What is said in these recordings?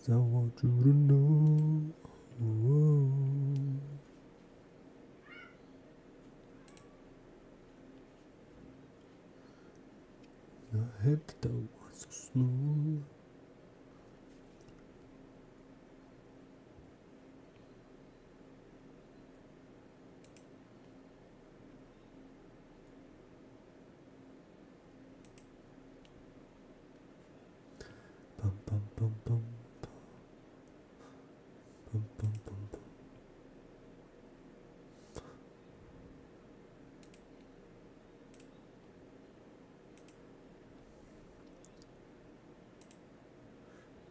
I want you to know. Whoa. Your head that was so smooth. Bum bum bum bum bum bum bum bum.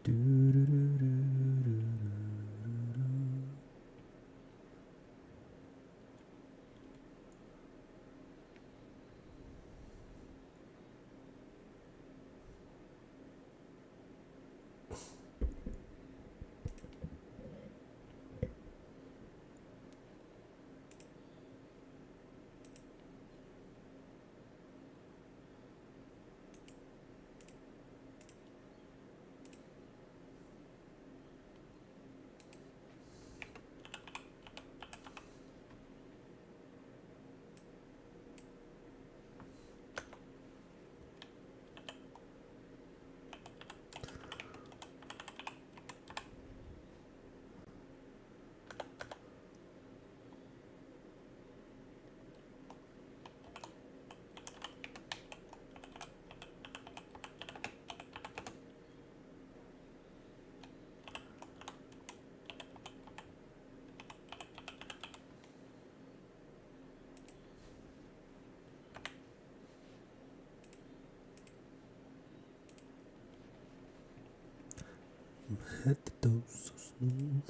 Do do do do do do. Head that was so smooth.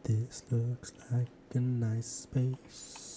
This looks like a nice space.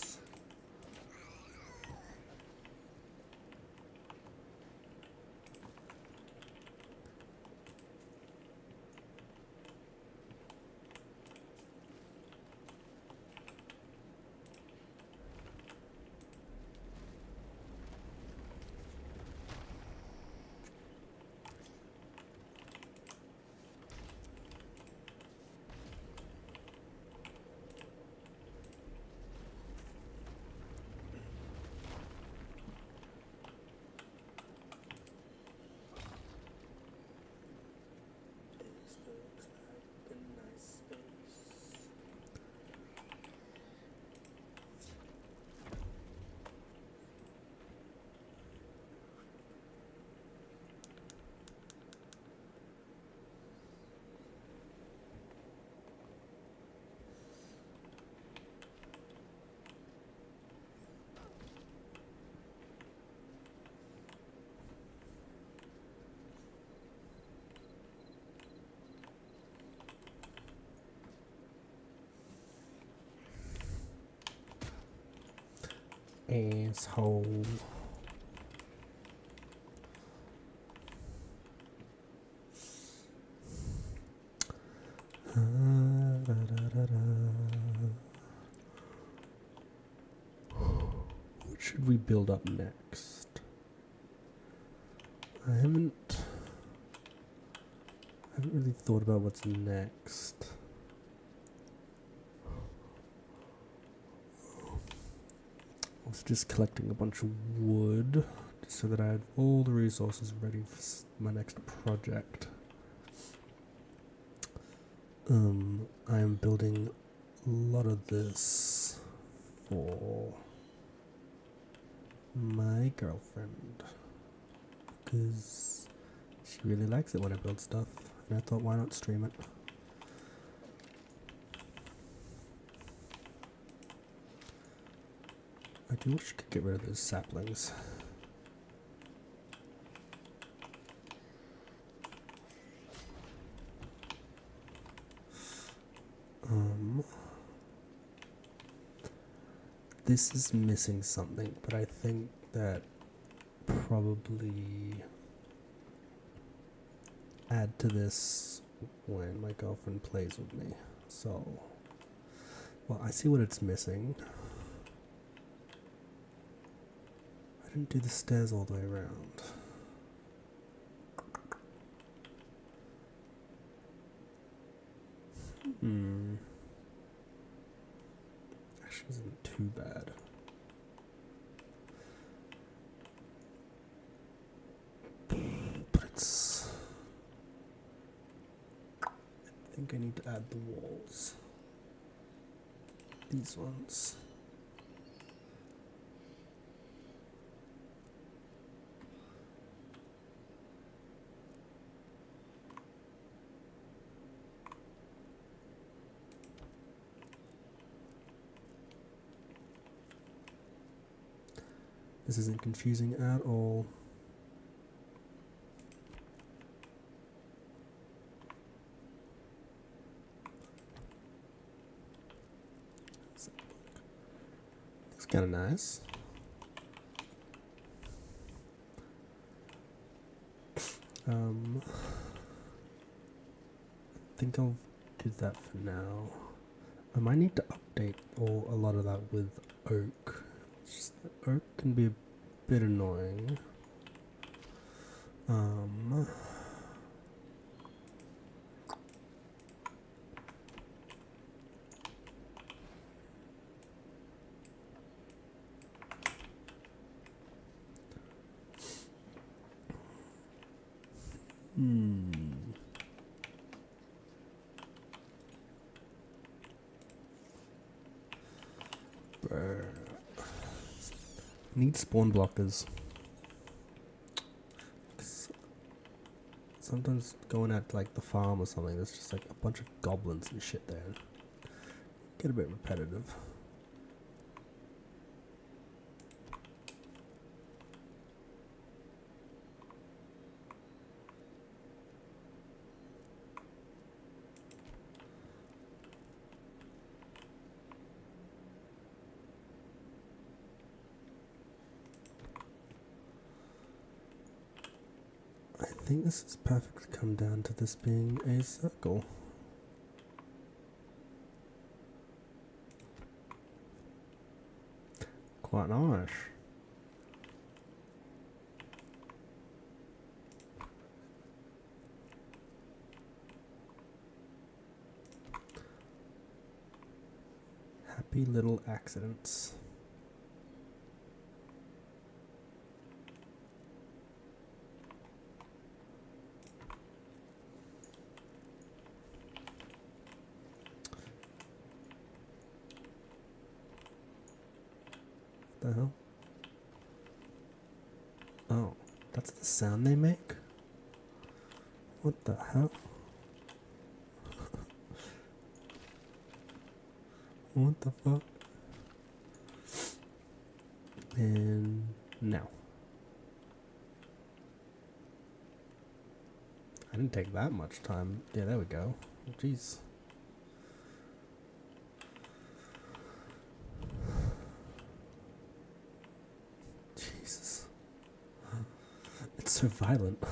Asshole. What should we build up next? I haven't really thought about what's next. I was just collecting a bunch of wood just so that I had all the resources ready for my next project. I am building a lot of this for my girlfriend because she really likes it when I build stuff, and I thought, why not stream it? I do wish I could get rid of those saplings. This is missing something, but I think that probably add to this when my girlfriend plays with me. So, well, I see what it's missing. I didn't do the stairs all the way around. Actually, isn't too bad. But it's... I think I need to add the walls. These ones. This isn't confusing at all. Looks kind of nice. I think I'll do that for now. I might need to update a lot of that with oak. Just that oak can be a bit annoying. Need spawn blockers. Sometimes going out to like the farm or something, there's just like a bunch of goblins and shit there. Get a bit repetitive. I think this is perfect to come down to this being a circle. Quite nice. Happy little accidents. The hell? Oh, that's the sound they make? What the hell? What the fuck? And now. I didn't take that much time. Yeah, there we go. Jeez. Jesus. It's so violent.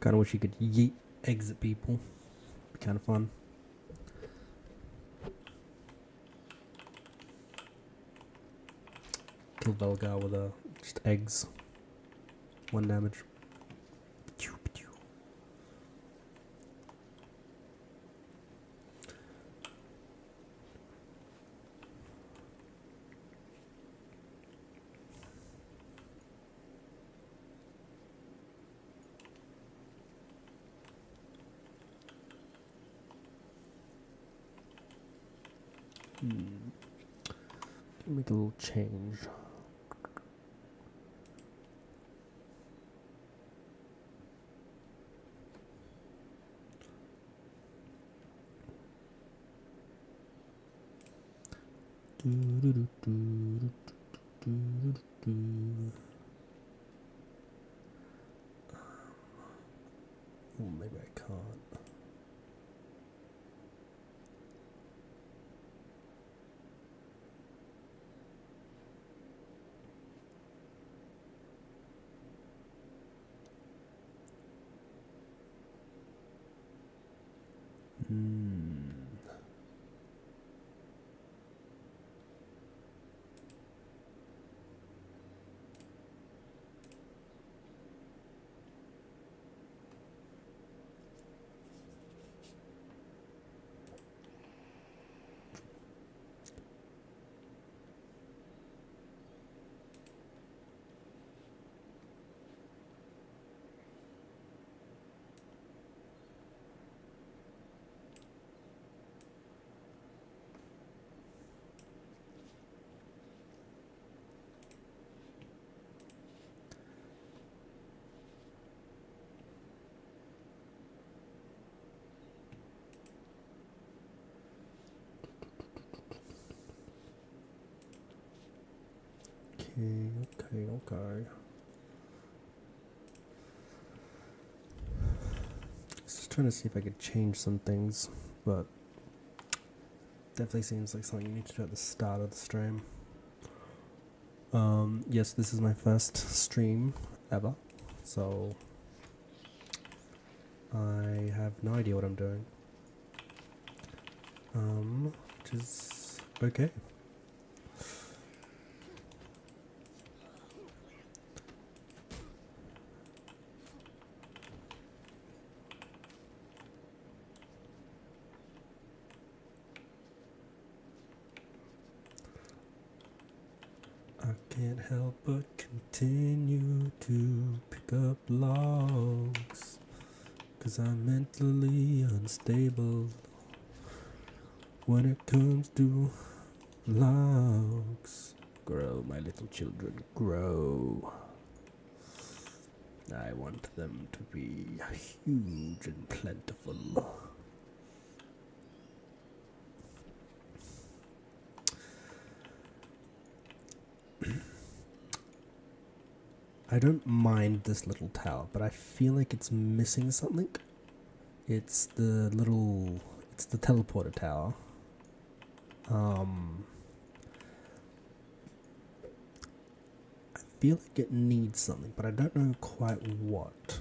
Kinda wish you could yeet eggs at people. Be kinda fun. Kill Belgar with just eggs. 1 damage. Make a little change. Oh, maybe I can't. Okay. Just trying to see if I could change some things, but definitely seems like something you need to do at the start of the stream. Yes, this is my first stream ever, so I have no idea what I'm doing. Which is okay. I can't help but continue to pick up logs, 'cause I'm mentally unstable when it comes to logs. Grow, my little children, grow. I want them to be huge and plentiful. I don't mind this little tower, but I feel like it's missing something. It's the teleporter tower. I feel like it needs something, but I don't know quite what.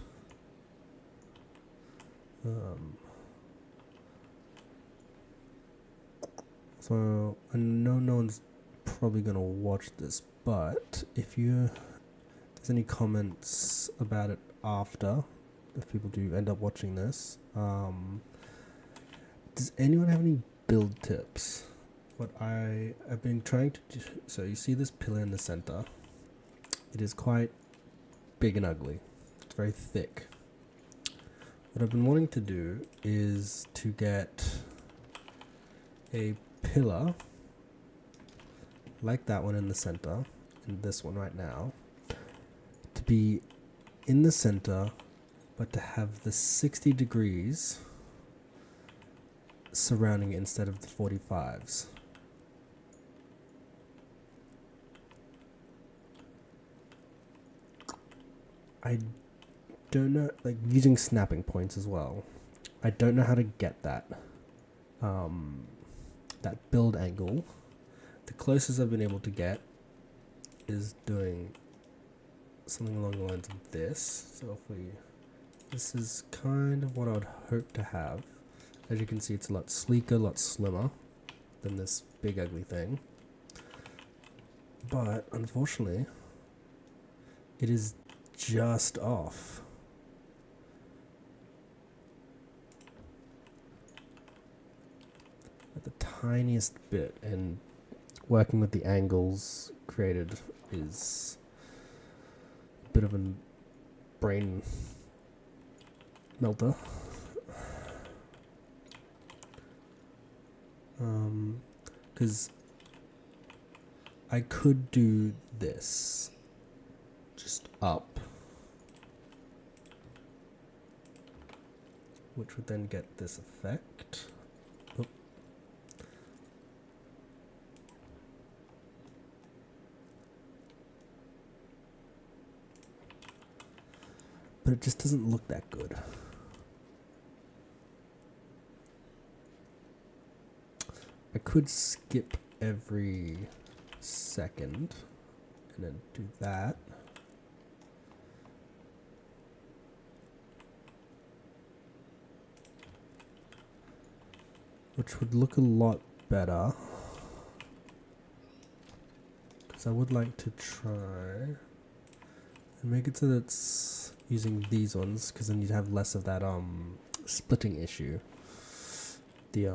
So I know no one's probably gonna watch this, but if there's any comments about it after, if people do end up watching this, does anyone have any build tips? What I've been trying to do, so you see this pillar in the center. It is quite big and ugly. It's very thick. What I've been wanting to do is to get a pillar like that one in the center, and this one right now, to be in the center, but to have the 60 degrees surrounding it instead of the 45s. I don't know, like using snapping points as well. I don't know how to get that that build angle. The closest I've been able to get is doing something along the lines of this. So this is kind of what I would hope to have. As you can see, it's a lot sleeker, a lot slimmer than this big ugly thing. But unfortunately, it is just off. At the tiniest bit, and working with the angles created is a bit of a brain melter. Because I could do this just up, which would then get this effect. Oh. it just doesn't look that good. I could skip every second and then do that. Which would look a lot better. Because I would like to try and make it so that it's using these ones, because then you'd have less of that splitting issue. The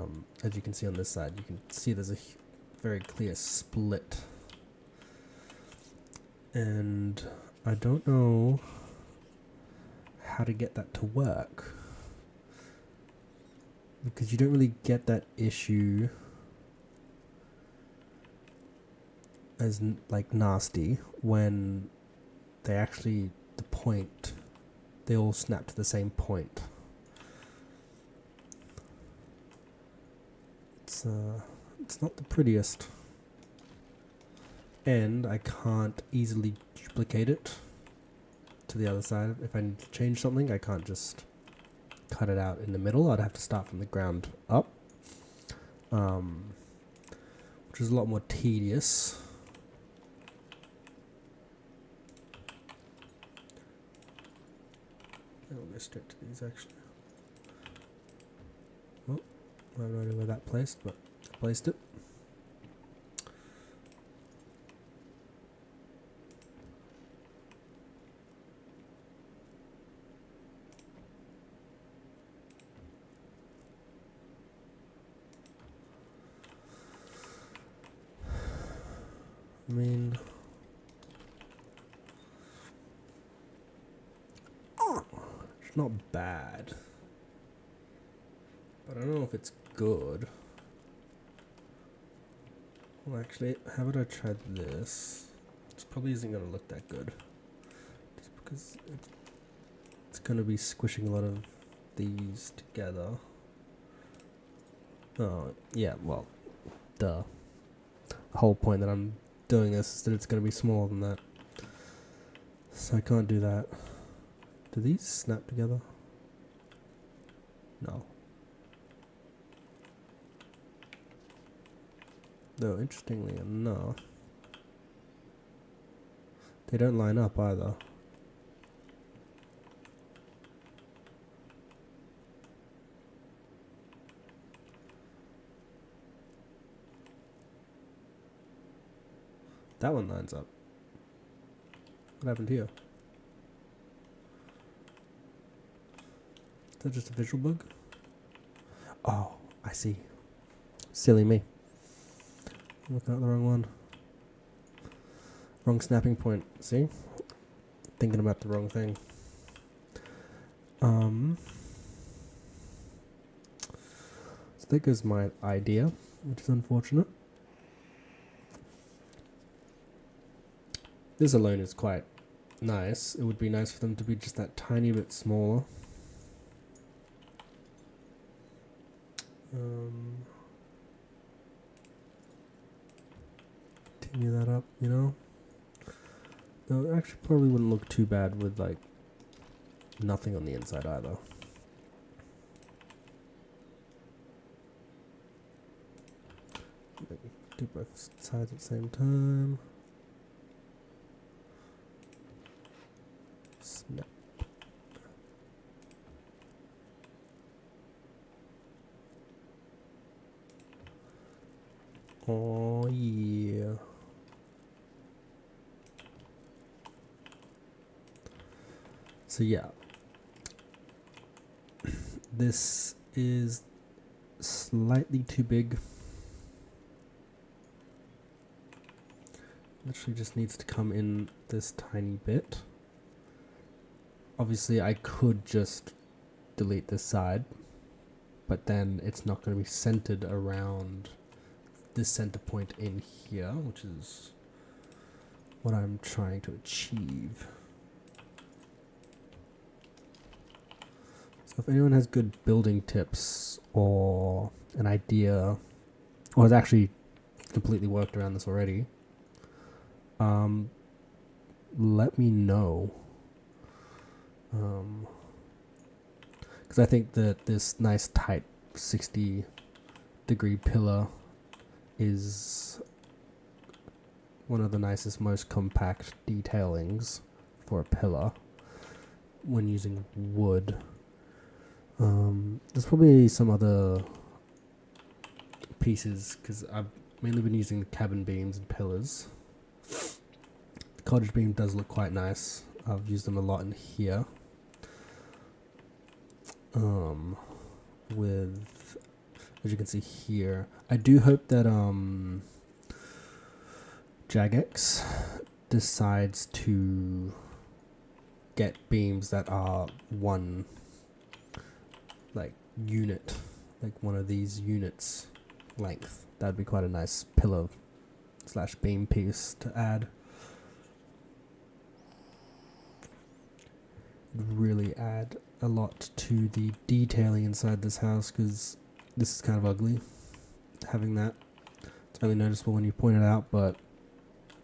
as you can see on this side, you can see there's a very clear split. And I don't know how to get that to work, because you don't really get that issue as like nasty when they actually, the point, they all snap to the same point. It's not the prettiest, and I can't easily duplicate it to the other side. If I need to change something, I can't just cut it out in the middle. I'd have to start from the ground up, which is a lot more tedious. I'll go straight to these actually. Oh, I have no idea where that placed, but I placed it. I mean, it's not bad, but I don't know if it's good. Well, actually, how about I try this? It probably isn't going to look that good, just because it's going to be squishing a lot of these together. Oh, yeah, well, duh. The whole point that I'm doing this is that it's going to be smaller than that. So I can't do that. Do these snap together? No. Though, interestingly enough, they don't line up either. That one lines up. What happened here? Is that just a visual bug? Oh, I see. Silly me. I'm looking at the wrong one. Wrong snapping point. See? Thinking about the wrong thing. So there goes my idea, which is unfortunate. This alone is quite nice. It would be nice for them to be just that tiny bit smaller. Continue that up, you know? No, it actually probably wouldn't look too bad with like nothing on the inside either. Do both sides at the same time. Snap. Oh yeah. So yeah. This is slightly too big. Literally just needs to come in this tiny bit. Obviously I could just delete this side, but then it's not going to be centered around this center point in here, which is what I'm trying to achieve. So if anyone has good building tips or an idea, or has actually completely worked around this already, let me know. Because I think that this nice tight 60-degree pillar is one of the nicest, most compact detailings for a pillar when using wood. There's probably some other pieces, because I've mainly been using the cabin beams and pillars. The cottage beam does look quite nice. I've used them a lot in here. With, as you can see here, I do hope that Jagex decides to get beams that are one like unit, like one of these units length. That'd be quite a nice pillar / beam piece to add. It'd really add a lot to the detailing inside this house, because this is kind of ugly, having that. It's only noticeable when you point it out, but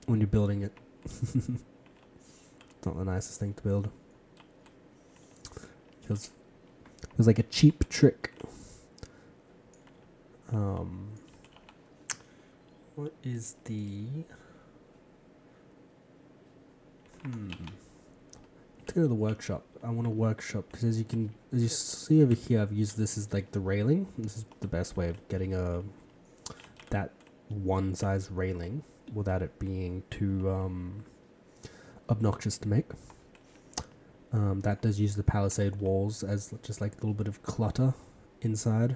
when you're building it, it's not the nicest thing to build. Feels like a cheap trick. What is the... Let's go to the workshop. I want a workshop, because as you see over here, I've used this as like the railing. This is the best way of getting that one size railing without it being too obnoxious to make. That does use the palisade walls as just like a little bit of clutter inside,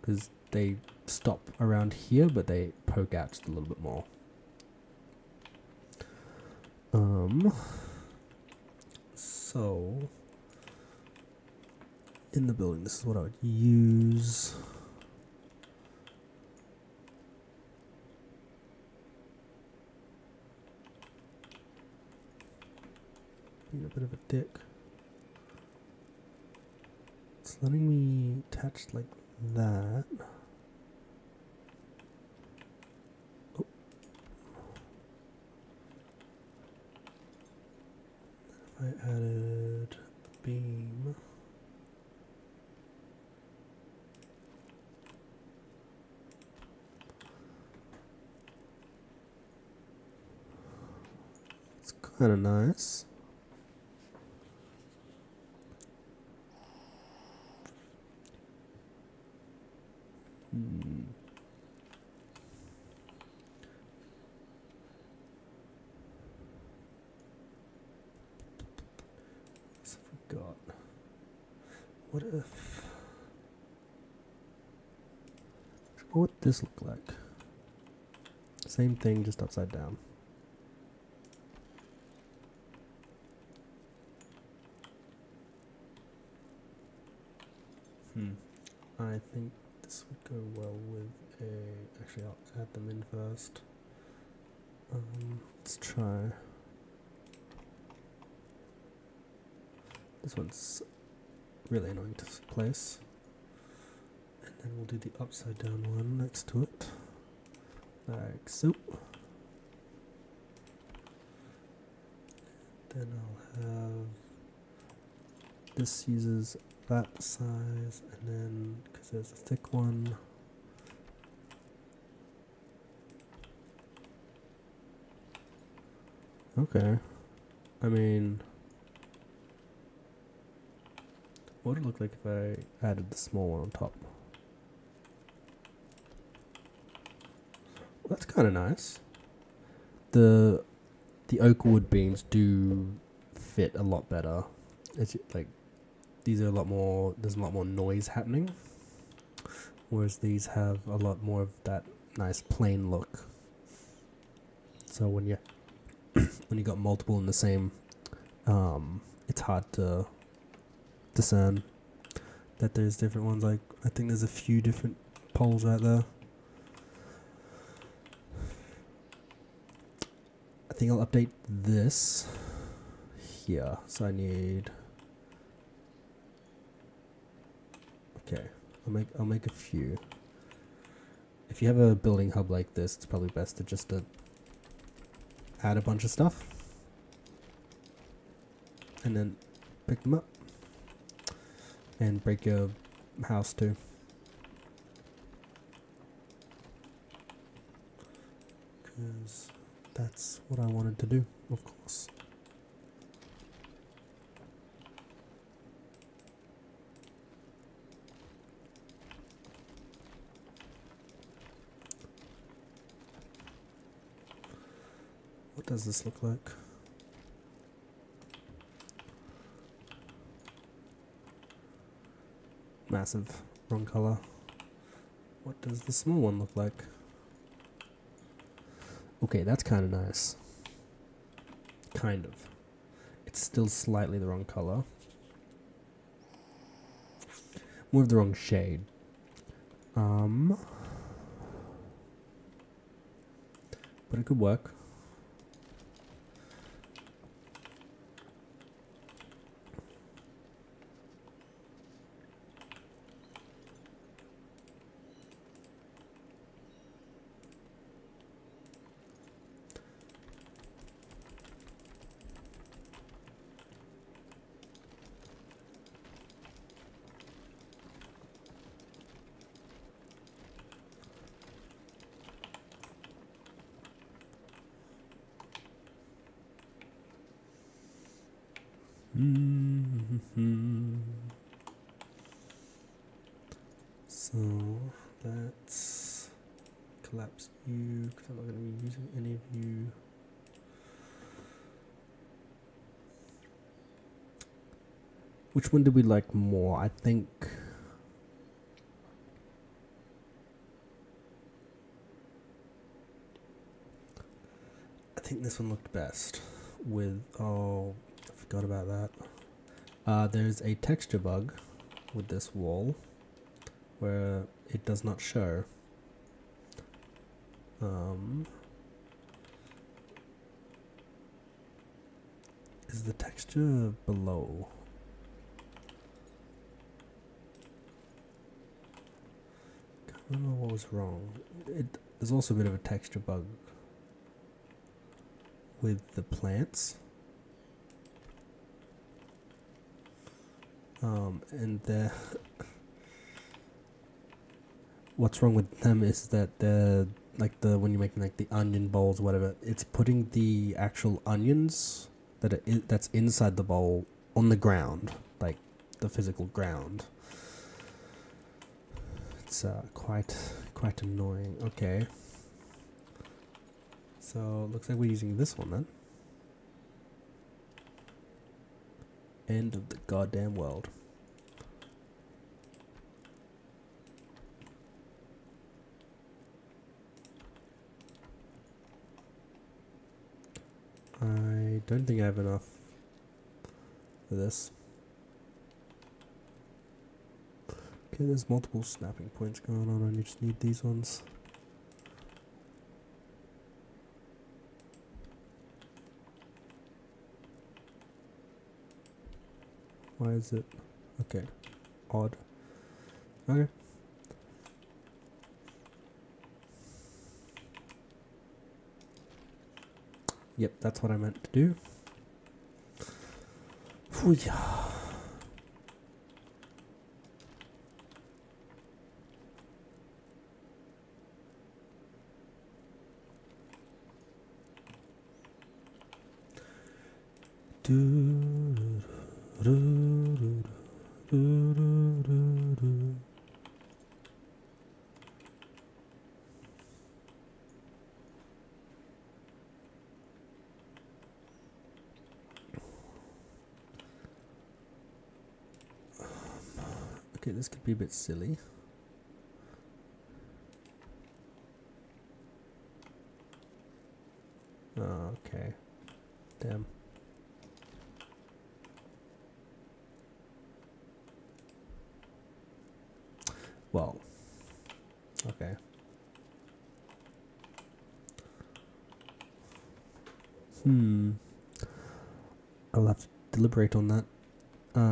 because they stop around here but they poke out just a little bit more. So in the building, this is what I would use. Being a bit of a dick. It's letting me attach like that. Oh. If I added a beam. It's kind of nice. What if... what would this look like? Same thing, just upside down. I think this would go well with a... actually, I'll add them in first. Let's try... this one's really annoying to place. And then we'll do the upside down one next to it. Like so. Then I'll have... this uses that size, and then, because there's a thick one, okay. I mean, what would it look like if I added the small one on top? Well, that's kind of nice. The oak wood beams do fit a lot better. It's like, these are a lot more, there's a lot more noise happening, whereas these have a lot more of that nice plain look. So when you when you got multiple in the same, it's hard to discern that there's different ones. Like, I think there's a few different poles right there. I think I'll update this here. So I need... okay, I'll make a few. If you have a building hub like this, it's probably best to just add a bunch of stuff, and then pick them up. And break your house too. Because that's what I wanted to do, of course. What does this look like? Massive. Wrong color. What does the small one look like? Okay, that's kind of nice. Kind of. It's still slightly the wrong color. More of the wrong shade. But it could work. So let's collapse you because I'm not going to be using any of you. Which one do we like more? I think this one looked best with, oh, I forgot about that. There's a texture bug with this wall where it does not show. Is the texture below? Can't remember what was wrong. There's also a bit of a texture bug with the plants. And what's wrong with them is that they're like when you're making like the onion bowls, whatever, it's putting the actual onions that's inside the bowl on the ground, like the physical ground. It's quite annoying. Okay, so looks like we're using this one then. End of the goddamn world. I don't think I have enough for this. Okay, there's multiple snapping points going on and you just need these ones. Why is it? Okay. Odd. Okay. Yep, that's what I meant to do. Fooyah. Okay, this could be a bit silly. Oh, okay. Damn. Well, okay. I'll have to deliberate on that.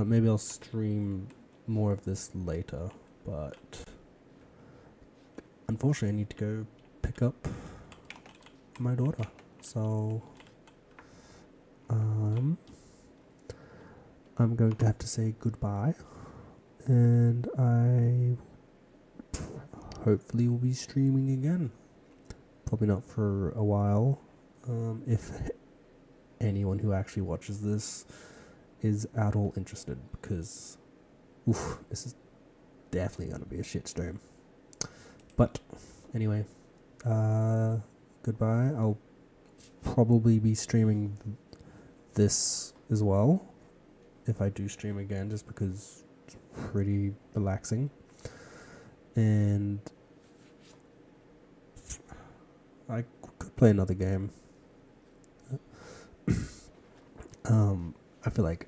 Maybe I'll stream more of this later, but unfortunately I need to go pick up my daughter. So, I'm going to have to say goodbye, and I hopefully will be streaming again. Probably not for a while. If anyone who actually watches this is at all interested, because this is definitely going to be a shit stream. But anyway, goodbye. I'll probably be streaming this as well if I do stream again, just because it's pretty relaxing. And I could play another game. I feel like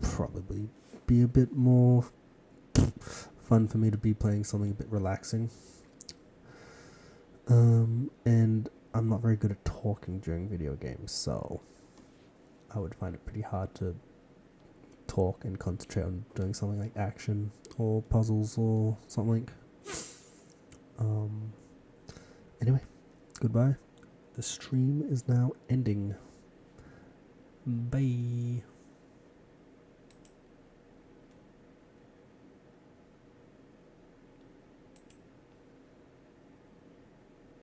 probably be a bit more fun for me to be playing something a bit relaxing. And I'm not very good at talking during video games, so I would find it pretty hard to talk and concentrate on doing something like action or puzzles or something. Anyway, goodbye. The stream is now ending. Bye.